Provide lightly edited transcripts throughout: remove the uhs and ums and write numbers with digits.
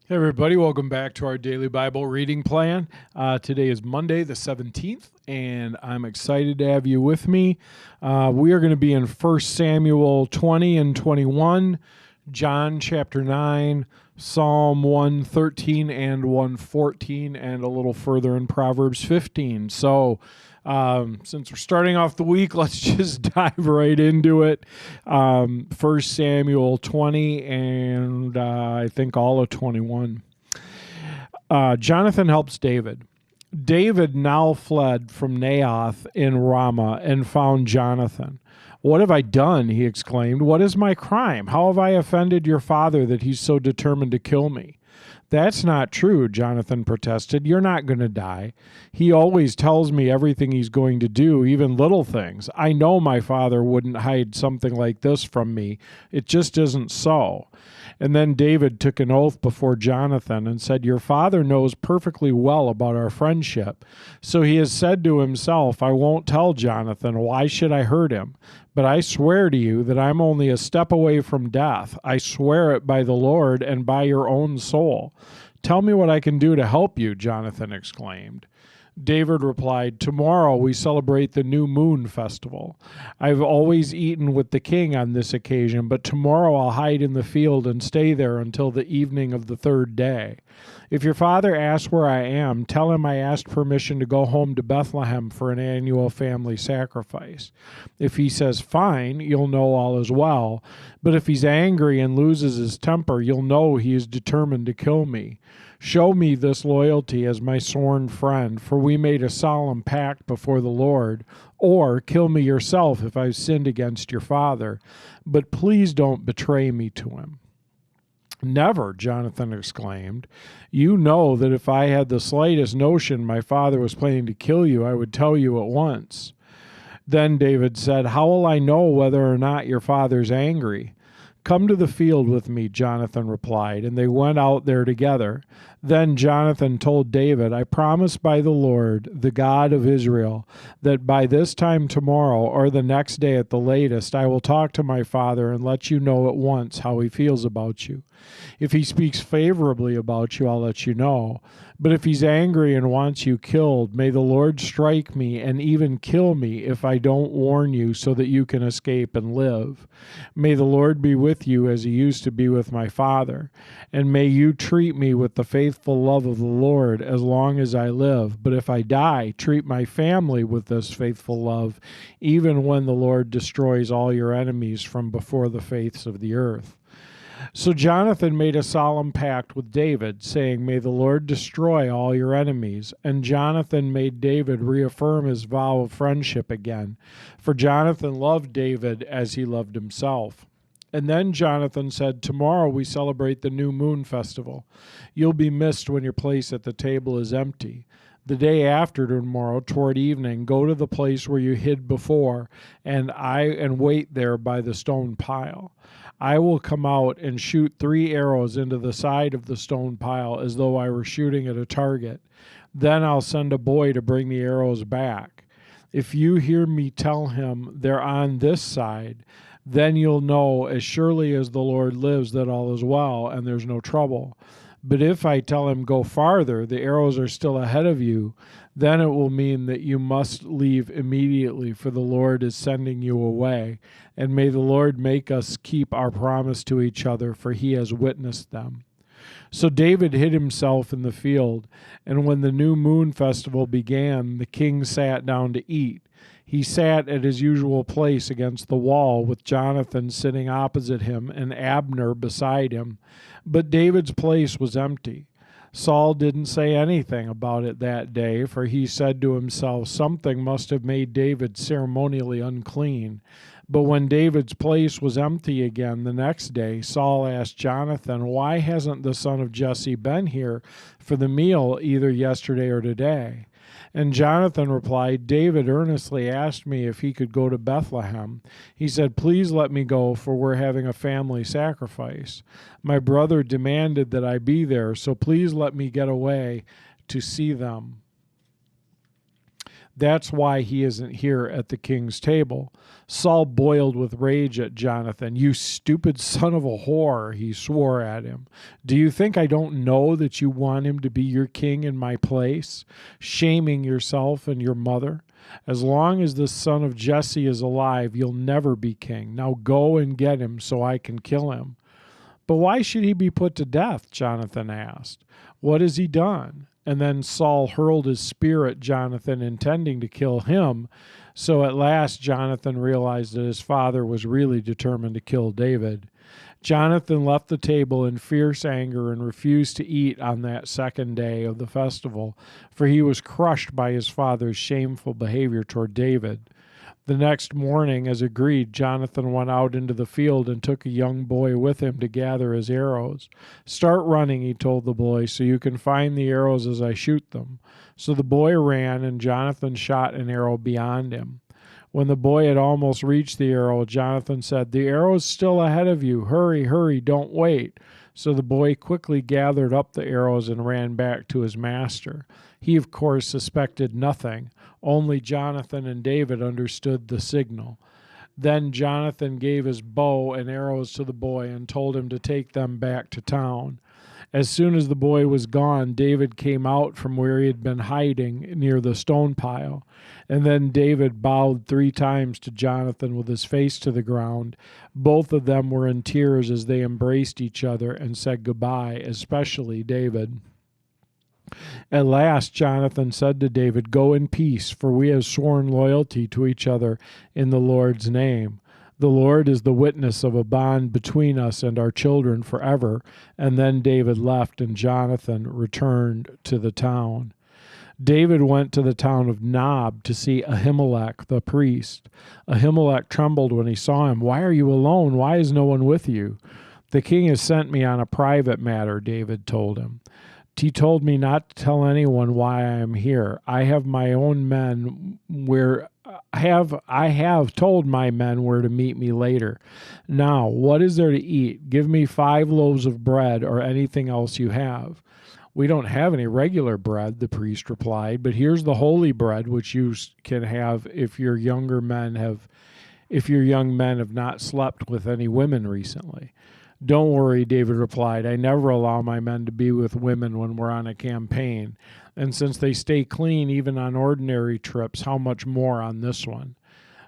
Hey everybody, welcome back to our daily Bible reading plan. Today is Monday the 17th, and I'm excited to have you with me. We are going to be in 1 Samuel 20 and 21, John chapter 9, Psalm 113 and 114, and a little further in Proverbs 15. So since we're starting off the week, let's just dive right into it. 1 Samuel 20 and I think all of 21. Jonathan helps David. David now fled from Naioth in Ramah and found Jonathan. "What have I done?" he exclaimed. "What is my crime? How have I offended your father that he's so determined to kill me?" "That's not true," Jonathan protested. "You're not going to die. He always tells me everything he's going to do, even little things. I know my father wouldn't hide something like this from me. It just isn't so." And then David took an oath before Jonathan and said, "Your father knows perfectly well about our friendship. So he has said to himself, 'I won't tell Jonathan. Why should I hurt him?' But I swear to you that I'm only a step away from death. I swear it by the Lord and by your own soul." "Tell me what I can do to help you," Jonathan exclaimed. David replied, "Tomorrow we celebrate the new moon festival. I've always eaten with the king on this occasion, but tomorrow I'll hide in the field and stay there until the evening of the third day. If your father asks where I am, tell him I asked permission to go home to Bethlehem for an annual family sacrifice. If he says fine, you'll know all is well, but if he's angry and loses his temper, you'll know he is determined to kill me. Show me this loyalty as my sworn friend, for we made a solemn pact before the Lord, or kill me yourself if I've sinned against your father, but please don't betray me to him." "Never," Jonathan exclaimed. "You know that if I had the slightest notion my father was planning to kill you, I would tell you at once." Then David said, "How will I know whether or not your father's angry?" "Come to the field with me," Jonathan replied, and they went out there together. Then Jonathan told David, "I promise by the Lord, the God of Israel, that by this time tomorrow or the next day at the latest, I will talk to my father and let you know at once how he feels about you. If he speaks favorably about you, I'll let you know. But if he's angry and wants you killed, may the Lord strike me and even kill me if I don't warn you so that you can escape and live. May the Lord be with you as he used to be with my father, and may you treat me with the faithful love of the Lord as long as I live. But if I die, treat my family with this faithful love, even when the Lord destroys all your enemies from before the face of the earth." So Jonathan made a solemn pact with David, saying, "May the Lord destroy all your enemies." And Jonathan made David reaffirm his vow of friendship again, for Jonathan loved David as he loved himself. And then Jonathan said, "Tomorrow we celebrate the new moon festival. You'll be missed when your place at the table is empty. The day after tomorrow, toward evening, go to the place where you hid before, and wait there by the stone pile. I will come out and shoot 3 arrows into the side of the stone pile as though I were shooting at a target. Then I'll send a boy to bring the arrows back. If you hear me tell him they're on this side, then you'll know as surely as the Lord lives that all is well and there's no trouble. But if I tell him go farther, the arrows are still ahead of you, then it will mean that you must leave immediately, for the Lord is sending you away. And may the Lord make us keep our promise to each other, for he has witnessed them." So David hid himself in the field, and when the new moon festival began, the king sat down to eat. He sat at his usual place against the wall, with Jonathan sitting opposite him and Abner beside him. But David's place was empty. Saul didn't say anything about it that day, for he said to himself, "Something must have made David ceremonially unclean." But when David's place was empty again the next day, Saul asked Jonathan, "Why hasn't the son of Jesse been here for the meal either yesterday or today?" And Jonathan replied, "David earnestly asked me if he could go to Bethlehem. He said, 'Please let me go, for we're having a family sacrifice.' My brother demanded that I be there, so please let me get away to see them." That's why he isn't here at the king's table." Saul boiled with rage at Jonathan. "You stupid son of a whore," he swore at him. "Do you think I don't know that you want him to be your king in my place, shaming yourself and your mother? As long as the son of Jesse is alive, you'll never be king. Now go and get him so I can kill him." "But why should he be put to death?" Jonathan asked. "What has he done?" And then Saul hurled his spear at Jonathan, intending to kill him. So at last Jonathan realized that his father was really determined to kill David. Jonathan left the table in fierce anger and refused to eat on that second day of the festival, for he was crushed by his father's shameful behavior toward David. The next morning, as agreed, Jonathan went out into the field and took a young boy with him to gather his arrows. "Start running," he told the boy, "so you can find the arrows as I shoot them." So the boy ran, and Jonathan shot an arrow beyond him. When the boy had almost reached the arrow, Jonathan said, "The arrow's still ahead of you. Hurry, hurry, don't wait." So the boy quickly gathered up the arrows and ran back to his master. He, of course, suspected nothing. Only Jonathan and David understood the signal. Then Jonathan gave his bow and arrows to the boy and told him to take them back to town. As soon as the boy was gone, David came out from where he had been hiding near the stone pile. And then David bowed 3 times to Jonathan with his face to the ground. Both of them were in tears as they embraced each other and said goodbye, especially David. At last Jonathan said to David, "Go in peace, for we have sworn loyalty to each other in the Lord's name. The Lord is the witness of a bond between us and our children forever." And then David left, and Jonathan returned to the town. David went to the town of Nob to see Ahimelech the priest. Ahimelech trembled when he saw him. "Why are you alone? Why is no one with you?" "The king has sent me on a private matter," David told him. "He told me not to tell anyone why I am here. I have told my men where to meet me later. Now, what is there to eat? Give me 5 loaves of bread or anything else you have." "We don't have any regular bread," the priest replied, "but here's the holy bread which you can have if your young men have not slept with any women recently." "Don't worry," David replied. "I never allow my men to be with women when we're on a campaign. And since they stay clean even on ordinary trips, how much more on this one?"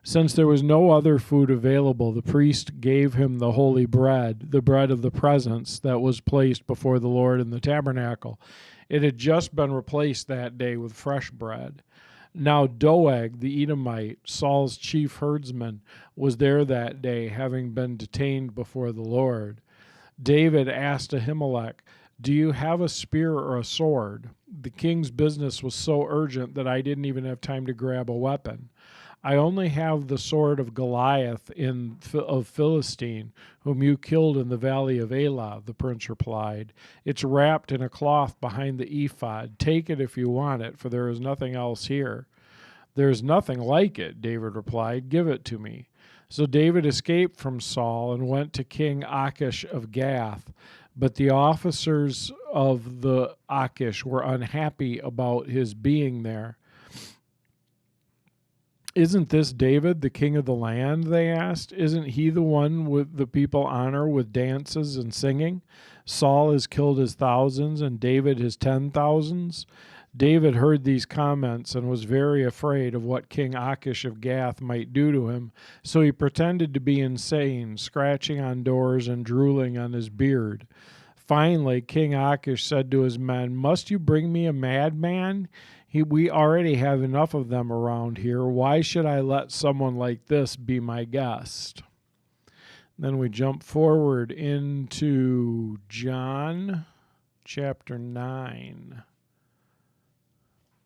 Since there was no other food available, the priest gave him the holy bread, the bread of the presence that was placed before the Lord in the tabernacle. It had just been replaced that day with fresh bread. Now Doeg the Edomite, Saul's chief herdsman, was there that day, having been detained before the Lord. David asked Ahimelech, "Do you have a spear or a sword?" The king's business was so urgent that I didn't even have time to grab a weapon. "I only have the sword of Goliath of Philistine, whom you killed in the valley of Elah," the prince replied. "It's wrapped in a cloth behind the ephod. Take it if you want it, for there is nothing else here." "There's nothing like it," David replied. "Give it to me." So David escaped from Saul and went to King Achish of Gath. But the officers of the Achish were unhappy about his being there. "Isn't this David, the king of the land?" they asked. "Isn't he the one with the people honor with dances and singing? Saul has killed his thousands, and David his 10,000s." David heard these comments and was very afraid of what King Achish of Gath might do to him, so he pretended to be insane, scratching on doors and drooling on his beard. Finally, King Achish said to his men, "Must you bring me a madman? We already have enough of them around here. Why should I let someone like this be my guest?" Then we jump forward into John chapter 9.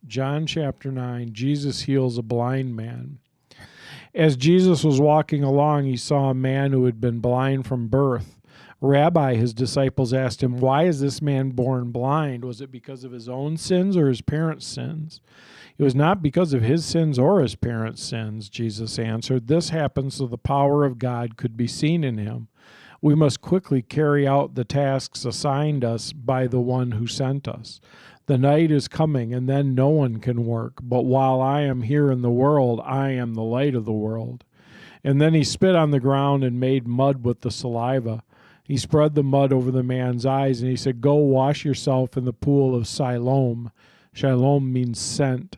John chapter 9, Jesus heals a blind man. As Jesus was walking along, he saw a man who had been blind from birth. "Rabbi," his disciples asked him, "why is this man born blind? Was it because of his own sins or his parents' sins?" "It was not because of his sins or his parents' sins," Jesus answered. "This happened so the power of God could be seen in him. We must quickly carry out the tasks assigned us by the one who sent us." The night is coming, and then no one can work. But while I am here in the world, I am the light of the world." And then he spit on the ground and made mud with the saliva. He spread the mud over the man's eyes, and he said, "Go wash yourself in the pool of Siloam." Siloam means sent.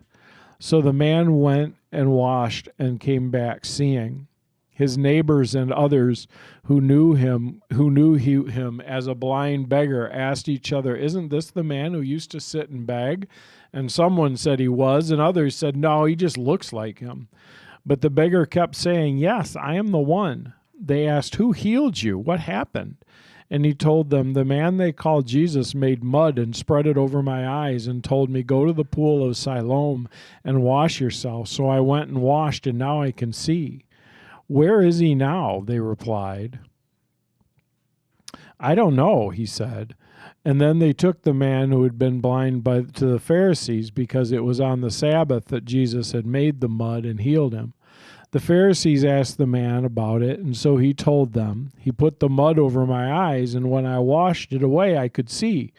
So the man went and washed and came back seeing. His neighbors and others who knew him as a blind beggar asked each other, "Isn't this the man who used to sit and beg?" And someone said he was, and others said, "No, he just looks like him." But the beggar kept saying, "Yes, I am the one." They asked, "Who healed you? What happened?" And he told them, "The man they called Jesus made mud and spread it over my eyes and told me, 'Go to the pool of Siloam and wash yourself.' So I went and washed, and now I can see." "Where is he now?" they replied. "I don't know," he said. And then they took the man who had been blind to the Pharisees, because it was on the Sabbath that Jesus had made the mud and healed him. The Pharisees asked the man about it, and so he told them, "He put the mud over my eyes, and when I washed it away, I could see."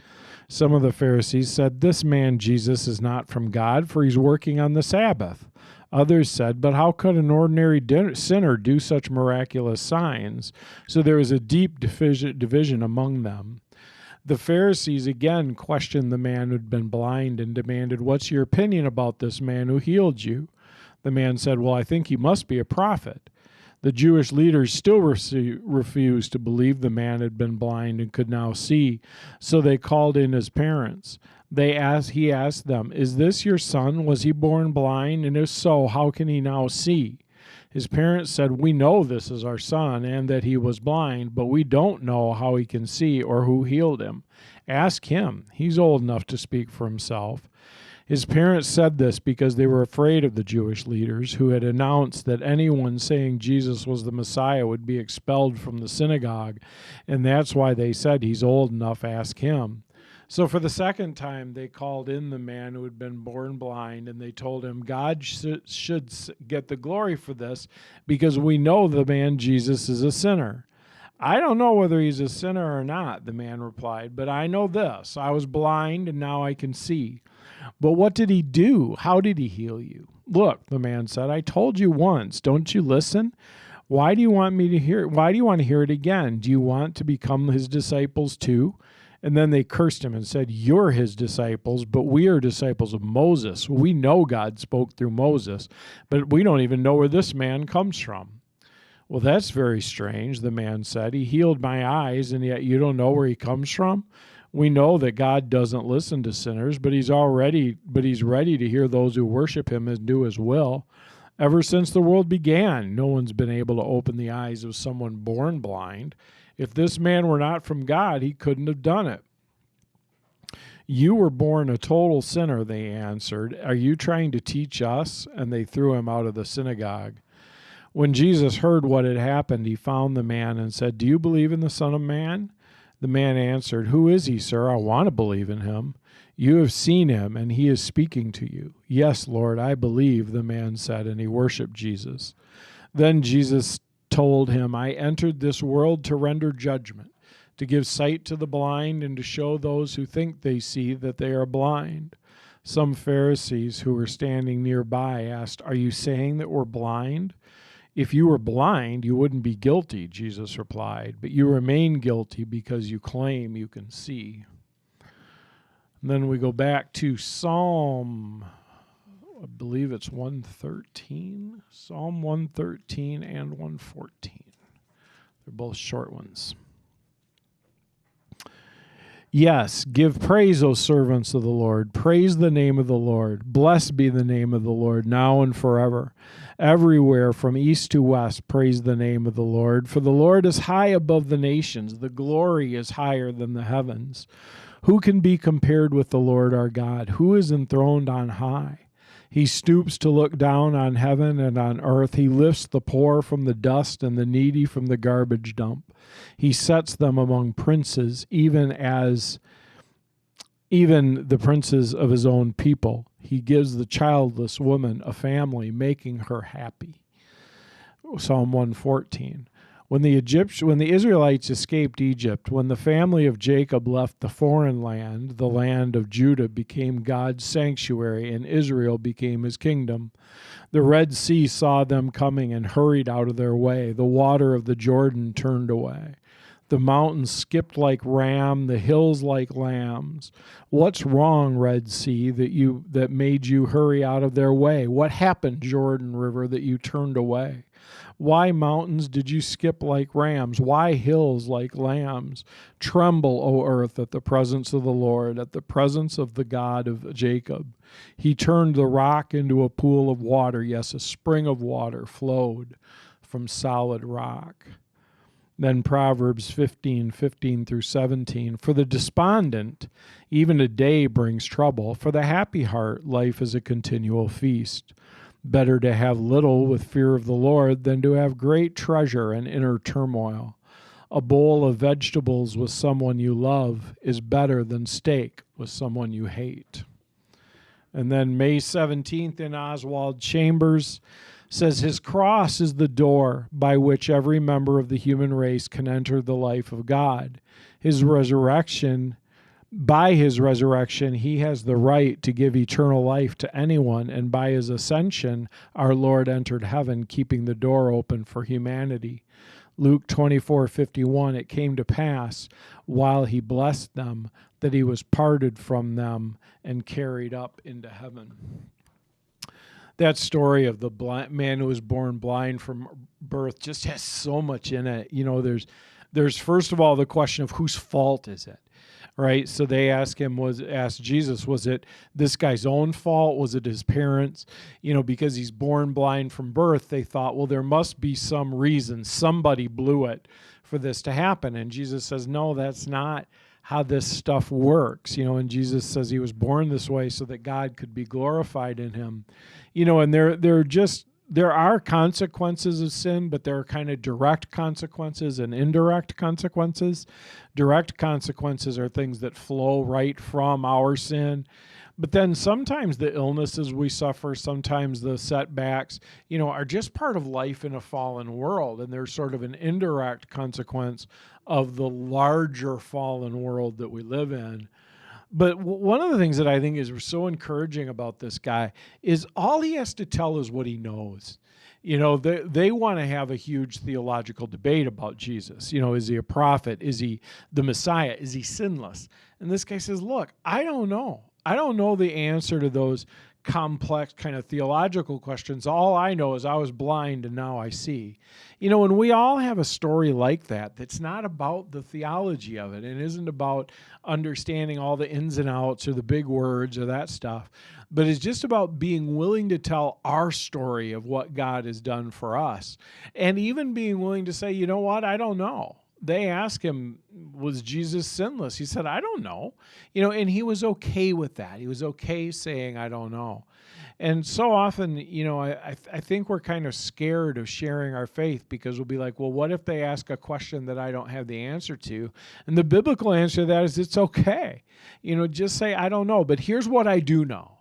Some of the Pharisees said, "This man Jesus is not from God, for he's working on the Sabbath." Others said, "But how could an ordinary sinner do such miraculous signs?" So there was a deep division among them. The Pharisees again questioned the man who'd been blind and demanded, "What's your opinion about this man who healed you?" The man said, "Well, I think he must be a prophet." The Jewish leaders still refused to believe the man had been blind and could now see, so they called in his parents. He asked them, "Is this your son? Was he born blind? And if so, how can he now see?" His parents said, "We know this is our son and that he was blind, but we don't know how he can see or who healed him. Ask him. He's old enough to speak for himself." His parents said this because they were afraid of the Jewish leaders, who had announced that anyone saying Jesus was the Messiah would be expelled from the synagogue, and that's why they said, "He's old enough, ask him." So for the second time, they called in the man who had been born blind, and they told him, "God should get the glory for this, because we know the man Jesus is a sinner." "I don't know whether he's a sinner or not," the man replied, "but I know this. I was blind, and now I can see." "But what did he do? How did he heal you?" "Look," the man said, "I told you once. Don't you listen? Why do you want to hear it again? Do you want to become his disciples too?" And then they cursed him and said, "You're his disciples, but we are disciples of Moses. We know God spoke through Moses, but we don't even know where this man comes from." "Well, that's very strange," the man said. "He healed my eyes, and yet you don't know where he comes from? We know that God doesn't listen to sinners, but he's ready to hear those who worship him and do his will. Ever since the world began, no one's been able to open the eyes of someone born blind. If this man were not from God, he couldn't have done it." "You were born a total sinner," they answered. "Are you trying to teach us?" And they threw him out of the synagogue. When Jesus heard what had happened, he found the man and said, "Do you believe in the Son of Man?" The man answered, "Who is he, sir? I want to believe in him." "You have seen him, and he is speaking to you." "Yes, Lord, I believe," the man said, and he worshiped Jesus. Then Jesus told him, "I entered this world to render judgment, to give sight to the blind, and to show those who think they see that they are blind." Some Pharisees who were standing nearby asked, "Are you saying that we're blind?" "If you were blind, you wouldn't be guilty," Jesus replied, "but you remain guilty because you claim you can see." And then we go back to Psalm, I believe it's 113, Psalm 113 and 114. They're both short ones. "Yes, give praise, O servants of the Lord. Praise the name of the Lord. Blessed be the name of the Lord, now and forever. Everywhere from east to west, praise the name of the Lord. For the Lord is high above the nations. The glory is higher than the heavens. Who can be compared with the Lord our God? Who is enthroned on high? He stoops to look down on heaven and on earth. He lifts the poor from the dust and the needy from the garbage dump. He sets them among princes, even the princes of his own people. He gives the childless woman a family, making her happy." Psalm 114. When the Israelites escaped Egypt, when the family of Jacob left the foreign land, the land of Judah became God's sanctuary and Israel became his kingdom. The Red Sea saw them coming and hurried out of their way. The water of the Jordan turned away. The mountains skipped like ram, the hills like lambs. What's wrong, Red Sea, that made you hurry out of their way? What happened, Jordan River, that you turned away? Why, mountains, did you skip like rams? Why, hills like lambs? Tremble, O earth, at the presence of the Lord, at the presence of the God of Jacob. He turned the rock into a pool of water. Yes, a spring of water flowed from solid rock. Then Proverbs 15 through 17. For the despondent, even a day brings trouble. For the happy heart, life is a continual feast. Better to have little with fear of the Lord than to have great treasure and inner turmoil. A bowl of vegetables with someone you love is better than steak with someone you hate. And then May 17th in Oswald Chambers says, his cross is the door by which every member of the human race can enter the life of God. By his resurrection, he has the right to give eternal life to anyone, and by his ascension, our Lord entered heaven, keeping the door open for humanity. Luke 24:51, it came to pass, while he blessed them, that he was parted from them and carried up into heaven. That story of the man who was born blind from birth just has so much in it. There's first of all the question of whose fault is it, right? So they asked Jesus, was it this guy's own fault? Was it his parents? Because he's born blind from birth, they thought, well, there must be some reason. Somebody blew it for this to happen. And Jesus says, no, that's not how this stuff works. And Jesus says he was born this way so that God could be glorified in him. And there are consequences of sin, but there are kind of direct consequences and indirect consequences. Direct consequences are things that flow right from our sin. But then sometimes the illnesses we suffer, sometimes the setbacks, are just part of life in a fallen world. And they're sort of an indirect consequence of the larger fallen world that we live in. But one of the things that I think is so encouraging about this guy is all he has to tell is what he knows. They want to have a huge theological debate about Jesus. Is he a prophet? Is he the Messiah? Is he sinless? And this guy says, look, I don't know. I don't know the answer to those complex kind of theological questions. All I know is I was blind and now I see. And we all have a story like that that's not about the theology of it. It isn't about understanding all the ins and outs or the big words or that stuff, but it's just about being willing to tell our story of what God has done for us, and even being willing to say, you know what, I don't know. They asked him, was Jesus sinless? He said, I don't know. And he was okay with that. He was okay saying, I don't know. And so often, I think we're kind of scared of sharing our faith because we'll be like, well, what if they ask a question that I don't have the answer to? And the biblical answer to that is it's okay. Just say, I don't know, but here's what I do know,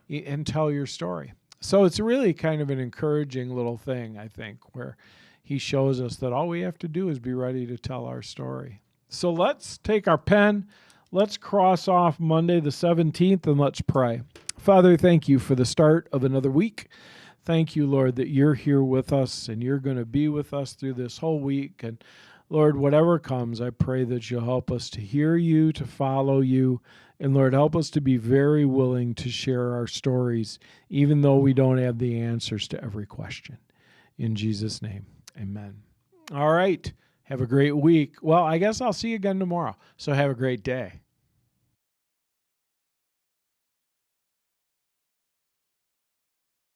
and tell your story. So it's really kind of an encouraging little thing, I think, where he shows us that all we have to do is be ready to tell our story. So let's take our pen, let's cross off Monday the 17th, and let's pray. Father, thank you for the start of another week. Thank you, Lord, that you're here with us and you're going to be with us through this whole week. And Lord, whatever comes, I pray that you'll help us to hear you, to follow you. And Lord, help us to be very willing to share our stories, even though we don't have the answers to every question. In Jesus' name. Amen. All right. Have a great week. Well, I guess I'll see you again tomorrow. So have a great day.